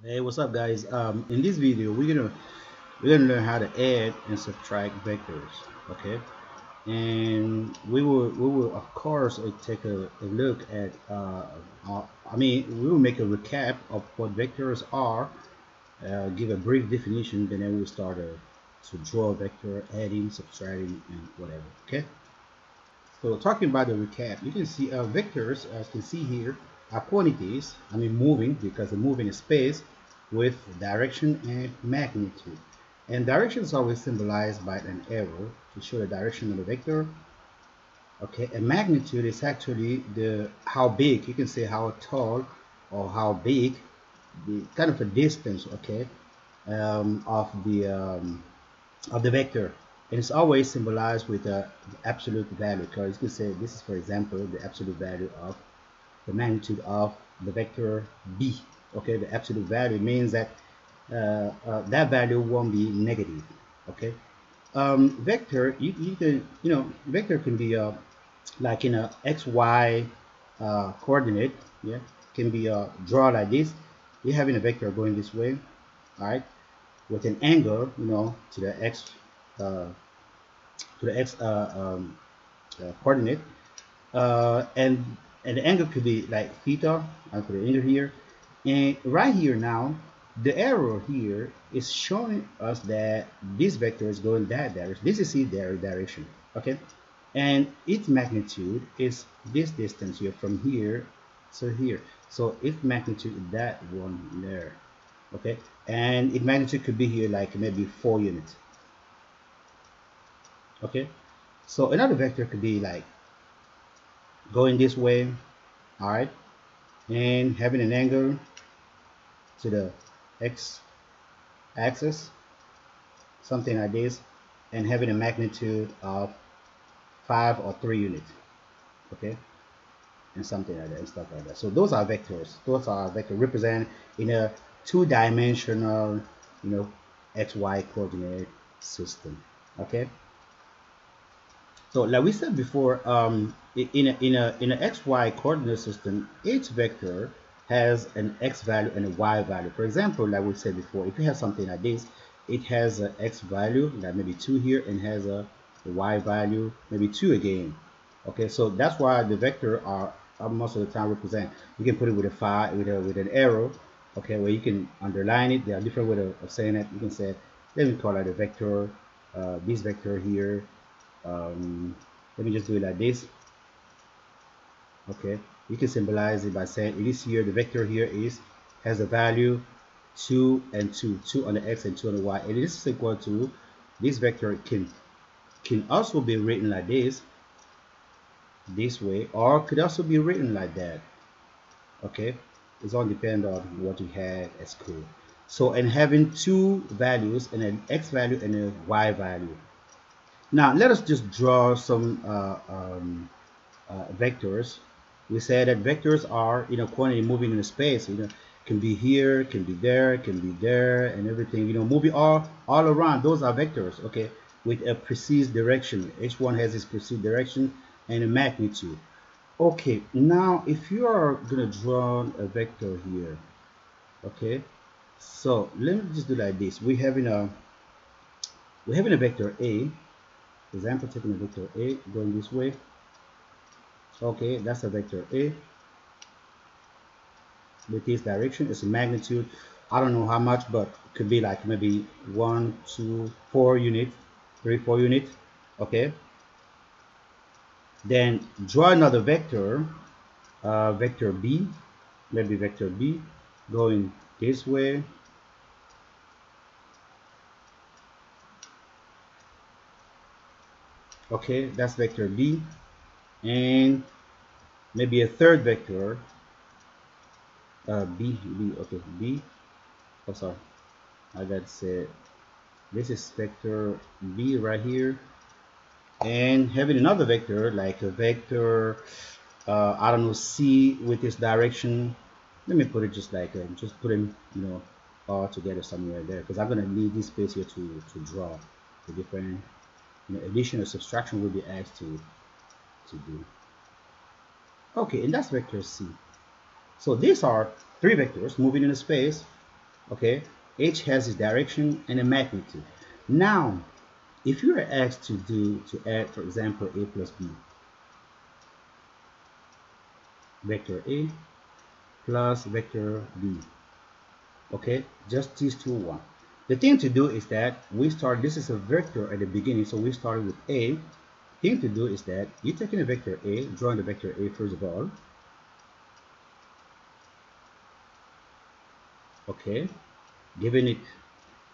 Hey, what's up, guys? In this video, we're gonna learn how to add and subtract vectors. Okay, and we will of course take a look at we will make a recap of what vectors are, give a brief definition, then we'll start to draw a vector, adding, subtracting, and whatever. Okay. So talking about the recap, you can see vectors, as you can see here, are quantities, moving, because they're moving in space with direction and magnitude. And direction is always symbolized by an arrow to show the direction of the vector. Okay, and magnitude is actually the how big, you can say how tall or how big, the kind of a distance, okay, of the vector, and it's always symbolized with a absolute value, because you can say this is, for example, the absolute value of the magnitude of the vector b. Okay, the absolute value means that that value won't be negative. Okay. Vector, you can, vector can be like in a xy coordinate. Yeah, can be drawn like this. You're having a vector going this way, all right, with an angle, to the x uh, coordinate, and the angle could be like theta. I'll put an angle here, and right here now, the arrow here is showing us that this vector is going that direction. This is their direction, okay, and its magnitude is this distance here from here to here. So its magnitude is that one there, okay, and its magnitude could be here like maybe 4 units, okay. So another vector could be like going this way, all right, and having an angle to the x axis, something like this, and having a magnitude of 5 or 3 units, okay, and something like that and stuff like that. So those are vectors. Those are vectors represent in a two-dimensional, xy coordinate system, okay. So like we said before, in a xy coordinate system, each vector has an x value and a y value. For example, like we said before, if you have something like this, it has an x value, like maybe 2 here, and has a y value, maybe 2 again. Okay, so that's why the vector are most of the time represent. You can put it with a five, with an arrow, okay, where you can underline it. There are different ways of saying it. You can say, let me call it a vector, this vector here. Let me just do it like this. Okay, you can symbolize it by saying it is here, the vector here has a value 2 and 2 on the x and 2 on the y, and this is equal to, this vector can also be written like this way, or could also be written like that. Okay, it's all depend on what you had at school. So, and having two values, and an x value and a y value. Now let us just draw some vectors. We said that vectors are, quantity moving in space. Can be here, can be there, can be there, and everything. Moving all around. Those are vectors. Okay, with a precise direction. Each one has its precise direction and a magnitude. Okay, now if you are gonna draw a vector here, okay, so let me just do like this. We're having a vector A. For example, taking a vector A going this way. Okay, that's a vector A with this direction. It's a magnitude. I don't know how much, but it could be like maybe 1, 2, 4 units, 3, 4 units. Okay. Then draw another vector, vector B, maybe vector B, going this way. Okay, that's vector B, and maybe a third vector, B. Okay, B. Oh, sorry, I got to say this is vector B right here, and having another vector like a vector, I don't know, C with this direction. Let me put it just like just put them, all together somewhere there, because I'm gonna need this space here to draw the different, addition or subtraction will be asked to do. Okay, and that's vector C. So these are three vectors moving in space, Okay, H has its direction and a magnitude. Now, if you are asked to add, for example, A plus B, vector A plus vector B, okay, just these two one. The thing to do is that this is a vector at the beginning, so we started with A. Thing to do is that you're taking a vector A, drawing the vector A first of all, okay, giving it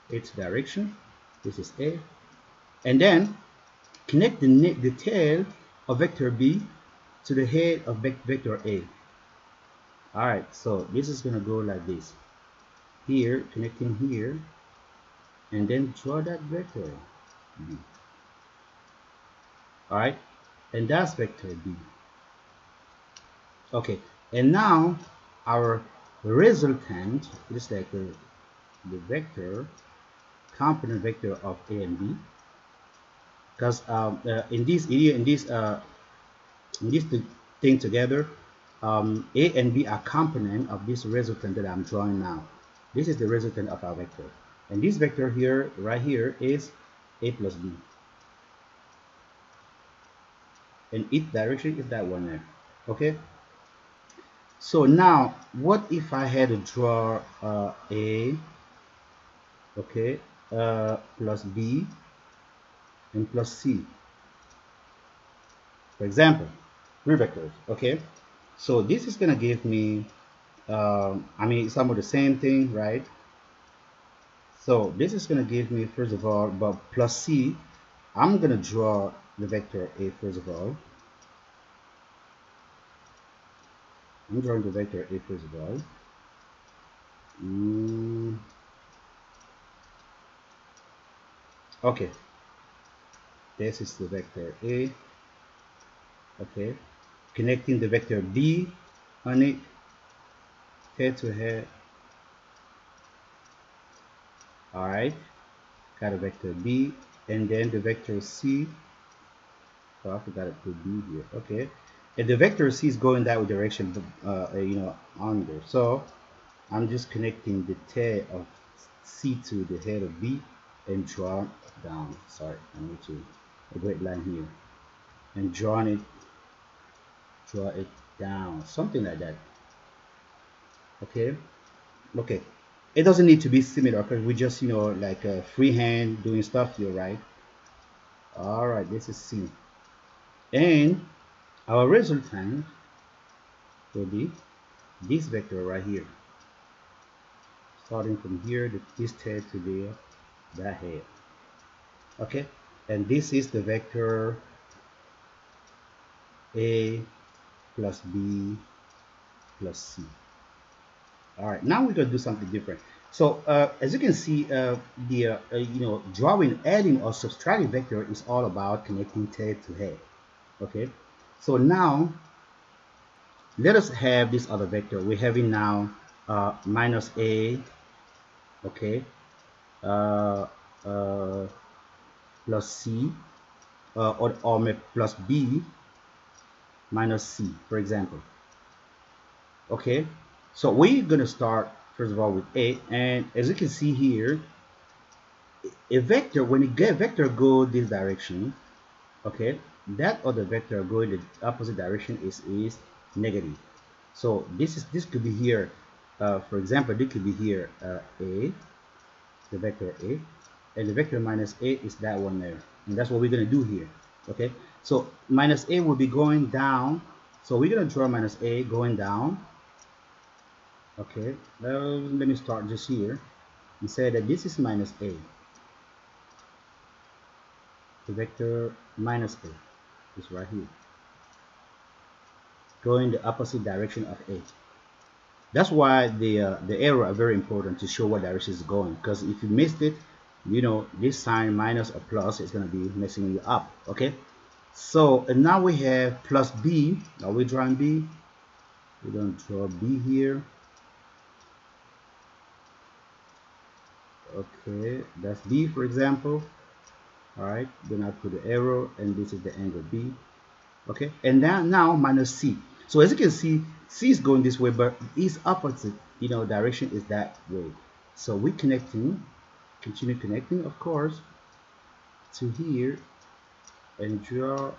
its direction. This is A, and then connect the tail of vector B to the head of vector A. All right, so this is gonna go like this. Here, connecting here, and then draw that vector B. All right, and that's vector B. Okay, and now our resultant is like the vector component vector of A and B, because in this thing together, A and B are component of this resultant that I'm drawing now. This is the resultant of our vector, and this vector here, right here, is A plus B, and its direction is that one there. Okay, so now what if I had to draw A, okay, plus B and plus C, for example, three vectors. Okay, so this is gonna give me I mean, some of the same thing, right? So this is gonna give me, first of all, but plus C, I'm gonna draw the vector A first of all. I'm drawing the vector A first of all. Okay, this is the vector A. Okay, connecting the vector B on it, head to head. All right, got a vector B, and then the vector C. Oh, I forgot to put B here. Okay, and the vector C is going that direction, under. So I'm just connecting the tail of C to the head of B and draw down. Sorry, I need to a great line here and draw it down, something like that. Okay, okay. It doesn't need to be similar because we just like freehand doing stuff here, right? All right, this is C, and our resultant will be this vector right here, starting from here, this tail to that head. Okay, and this is the vector A plus B plus C. All right, now we're going to do something different. So as you can see, drawing, adding, or subtracting vector is all about connecting tail to head. Okay, so now let us have this other vector. We're having now minus A, okay, uh, uh, plus C, or plus B minus C, for example. Okay, so we're gonna start first of all with A, and as you can see here, a vector, when you get vector go this direction, okay, that other vector going the opposite direction is negative. So this could be here, for example, this could be here A, the vector A, and the vector minus A is that one there, and that's what we're gonna do here. Okay, so minus A will be going down, so we're gonna draw minus A going down. Okay, well, let me start just here and say that this is minus A, the vector minus A is right here, going the opposite direction of A. That's why the arrow are very important to show what direction is going, because if you missed it, this sign minus or plus is going to be messing you up. Okay, so and now we have plus B. Are we drawing B? We're going to draw B here. Okay, that's B, for example. All right, then I put the arrow, and this is the angle B. Okay, and now minus C. So as you can see, C is going this way, but its opposite direction is that way. So we connecting, continue connecting, of course, to here and draw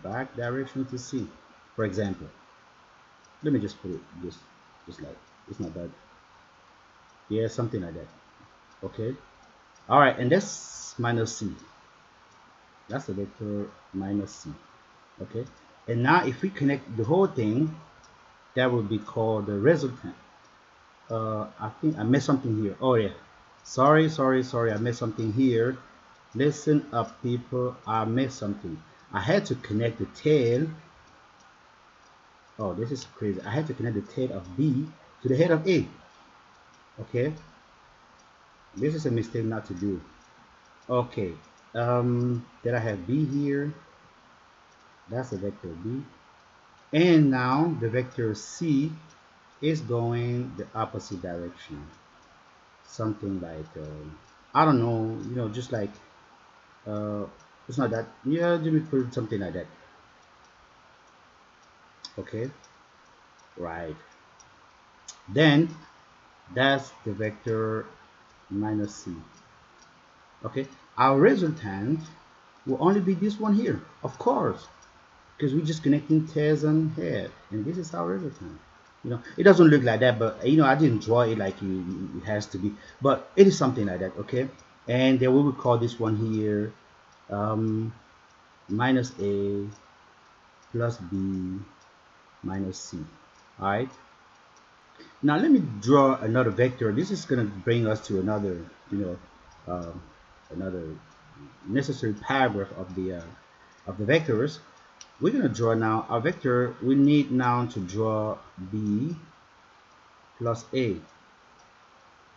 back direction to C. For example, let me just put it just like it's not bad. Yeah, something like that. Okay. All right, and that's minus C. That's the vector minus C. Okay. And now if we connect the whole thing, that would be called the resultant. I think I missed something here. Oh yeah. Sorry. I missed something here. Listen up, people. I missed something. I had to connect the tail. Oh, this is crazy. I had to connect the tail of B to the head of A. Okay. This is a mistake not to do. Okay. Then I have B here. That's the vector B. And now the vector C is going the opposite direction. Something like, I don't know, just like, uh, it's not that, yeah, let me put something like that. Okay, right. Then that's the vector minus C. Okay, our resultant will only be this one here, of course, because we're just connecting tails and head, and this is our resultant. It doesn't look like that, but I didn't draw it like it has to be, but it is something like that. Okay, and then we will call this one here minus A plus B minus C. All right, now let me draw another vector. This is going to bring us to another um, another necessary paragraph of the vectors. We're going to draw now our vector. We need now to draw B plus A.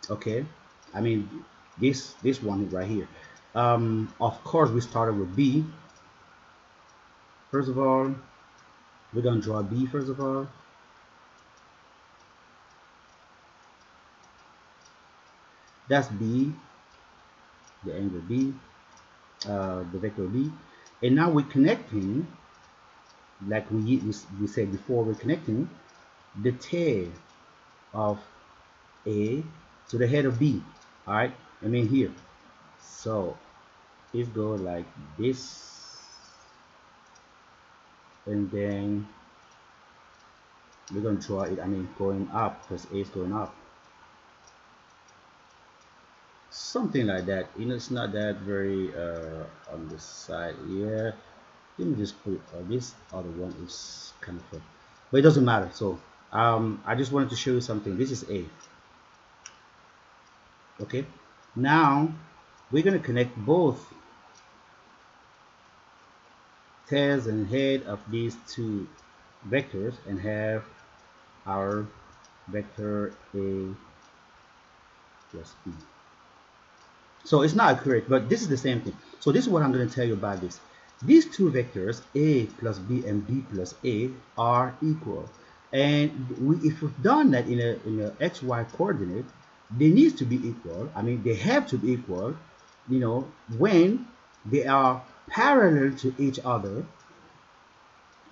Okay, I mean this one right here. Of course we started with B. First of all, we're going to draw B first of all. That's B, the angle B, the vector B. And now we're connecting, like we said before, we're connecting the tail of A to the head of B. All right, I mean here. So it goes like this, and then we're going to draw it, I mean going up, because A is going up. Something like that. It's not that very on the side. Yeah, let me just put this other one is kind of a, but it doesn't matter. So I just wanted to show you something. This is A. Okay, now we're going to connect both tails and head of these two vectors and have our vector A plus B. So it's not accurate, but this is the same thing. So this is what I'm going to tell you about this. These two vectors, A plus B and B plus A, are equal. And if we've done that in a XY coordinate, they need to be equal. I mean, they have to be equal, when they are parallel to each other.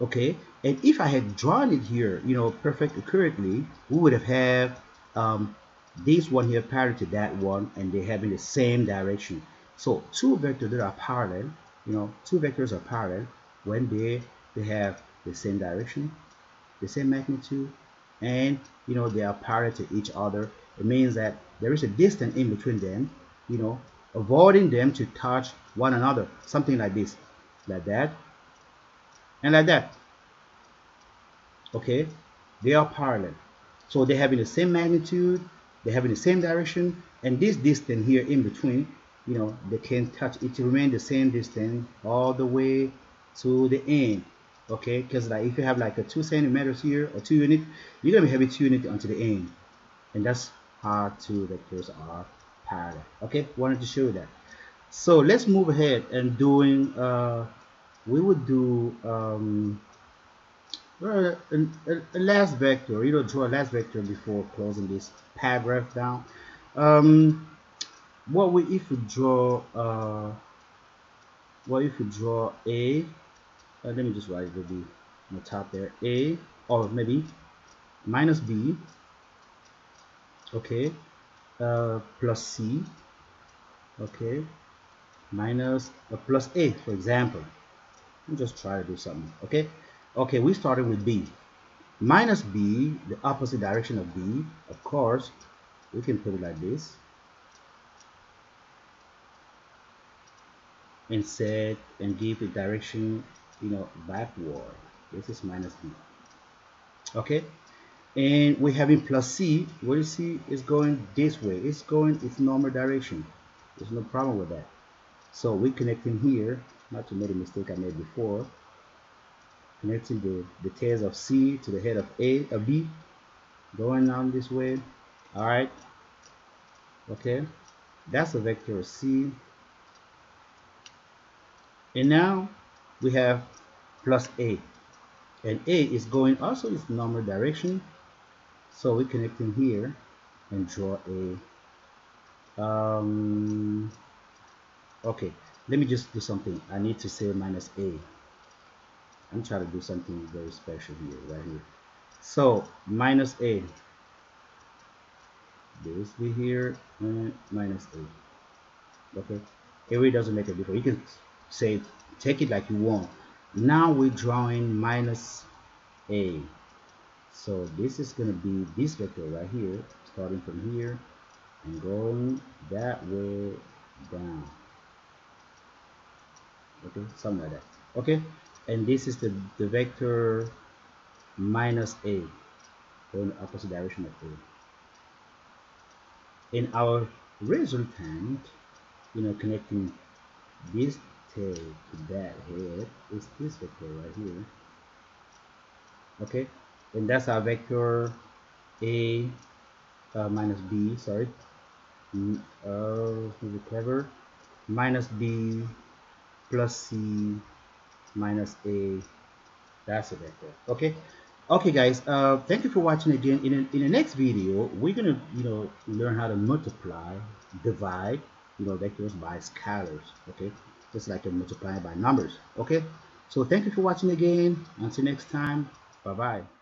Okay, and if I had drawn it here, perfect accurately, we would have had this one here parallel to that one, and they have in the same direction. So two vectors that are parallel, two vectors are parallel when they have the same direction, the same magnitude, and they are parallel to each other. It means that there is a distance in between them, avoiding them to touch one another. Something like this, like that, and like that. Okay, they are parallel, so they have in the same magnitude, they have in the same direction, and this distance here in between, they can touch it to remain the same distance all the way to the end. Okay, because like if you have like a 2 centimeters here or 2 unit, you're gonna be having 2 units until the end, and that's how two vectors are parallel. Okay, wanted to show you that. So let's move ahead and doing we would do well, a last vector, draw a last vector before closing this paragraph down. What we if we draw what if we draw A, let me just write it will be on the top there, A, or maybe minus B, okay, plus C, okay, minus plus A, for example. Let me just try to do something, okay? Okay, we started with B. Minus B, the opposite direction of B, of course, we can put it like this and set and give it direction, backward. This is minus B, okay? And we're having plus C, where you see is going this way. It's going its normal direction. There's no problem with that. So we're connecting here, not to make a mistake I made before, connecting the tails of C to the head of B, going on this way. All right, okay, that's a vector of C. And now we have plus A, and A is going also its normal direction. So we're connecting here and draw okay, let me just do something. I need to say minus A. I'm trying to do something very special here, right here. So minus A, this be here, and minus A. Okay, it really doesn't make a difference. You can say, take it like you want. Now we're drawing minus A. So this is going to be this vector right here, starting from here and going that way down. Okay, something like that. Okay, and this is the vector minus A, going the opposite direction of A. In our resultant, connecting this tail to that head is this vector right here. Okay, and that's our vector A minus B, sorry, be clever, minus B plus C minus A. That's a vector. Okay, okay guys, thank you for watching again. In the next video we're gonna learn how to multiply, divide vectors by scalars. Okay, just like a multiplying by numbers. Okay, so thank you for watching again. Until next time, bye bye.